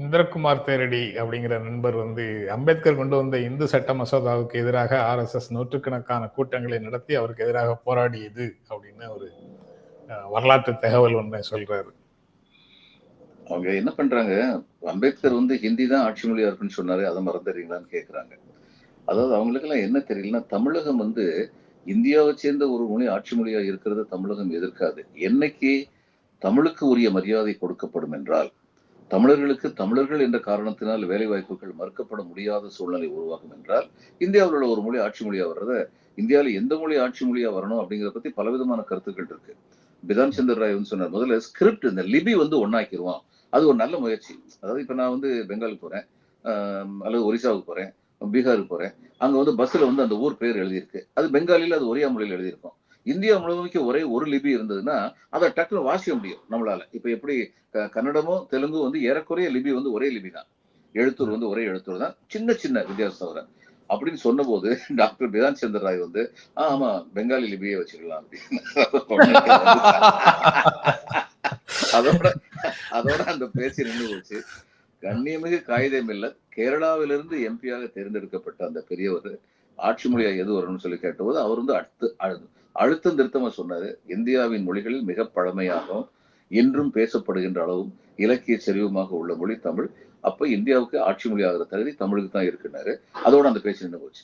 இந்திரகுமார் தேரடி அப்படிங்கிற நண்பர் வந்து அம்பேத்கர் கொண்டு வந்த இந்து சட்ட மசோதாவுக்கு எதிராக RSS நூற்றுக்கணக்கான கூட்டங்களை நடத்தி அவருக்கு எதிராக போராடியது அப்படின்னு ஒரு வரலாற்று தகவல் ஒன்று சொல்றாரு. அவங்க என்ன பண்றாங்க, அம்பேத்கர் வந்து ஹிந்தி தான் ஆட்சி மொழியா இருக்குன்னு சொன்னாரு, அதை மறந்துடுறீங்களான்னு கேட்கறாங்க. அதாவது அவங்களுக்கு எல்லாம் என்ன தெரியலன்னா, தமிழகம் வந்து இந்தியாவை சேர்ந்த ஒரு மொழி ஆட்சி மொழியா இருக்கிறது தமிழகம் எதிர்க்காது. என்னைக்கு தமிழுக்கு உரிய மரியாதை கொடுக்கப்படும் என்றால், தமிழர்களுக்கு தமிழர்கள் என்ற காரணத்தினால் வேலை வாய்ப்புகள் மறுக்கப்பட முடியாத சூழ்நிலை உருவாகும் என்றால், இந்தியாவில் உள்ள ஒரு மொழி ஆட்சி மொழியா வர்றத, இந்தியாவில் எந்த மொழி ஆட்சி மொழியா வரணும் அப்படிங்கிறத பத்தி பலவிதமான கருத்துக்கள் இருக்கு. பிதான் சந்திர ராய் வந்து சொன்னார், முதல்ல ஸ்கிரிப்ட் இந்த லிபி வந்து ஒன்னாக்கிடுவோம், அது ஒரு நல்ல முயற்சி. அதாவது இப்ப நான் வந்து பெங்காலுக்கு போறேன், அல்லது ஒரிசாவுக்கு போறேன், பீகாருக்கு போறேன், அங்க வந்து பஸ்ல வந்து அந்த ஊர் பேர் எழுதியிருக்கு, அது பெங்காலில அது ஒரியா மொழியில் எழுதியிருக்கும். இந்தியா முழுமைக்கு ஒரே ஒரு லிபி இருந்ததுன்னா அதை டக்குனு வாசிக்க முடியும் நம்மளால. இப்ப எப்படி கன்னடமோ தெலுங்கு வந்து ஏறக்குறைய லிபி வந்து ஒரே லிபி தான், எழுத்தூர் வந்து ஒரே எழுத்தூர் தான், சின்ன சின்ன வித்தியாசம் தவிர அப்படின்னு சொன்ன போது டாக்டர் பிதான் சந்திர ராய் வந்து ஆமா பெங்காலி லிபியை வச்சுக்கலாம் அப்படின்னு அதோட அதோட அந்த பேச்சு நின்று போச்சு. கண்ணியமிகு காகிதம் இல்ல, கேரளாவிலிருந்து எம்பியாக தேர்ந்தெடுக்கப்பட்ட அந்த பெரியவர் ஆட்சி மொழியா எது வரணும்னு சொல்லி கேட்டபோது அவர் வந்து அழுத்தம் திருத்தமா சொன்னாரு, இந்தியாவின் மொழிகளில் மிக பழமையாகவும் என்றும் பேசப்படுகின்ற அளவும் இலக்கிய செறிவுமாக உள்ள மொழி தமிழ். அப்ப இந்தியாவுக்கு ஆட்சி மொழி ஆகிற தகுதி தமிழுக்கு தான் இருக்குன்னாரு. அதோட அந்த பேச்சு நின்று போச்சு.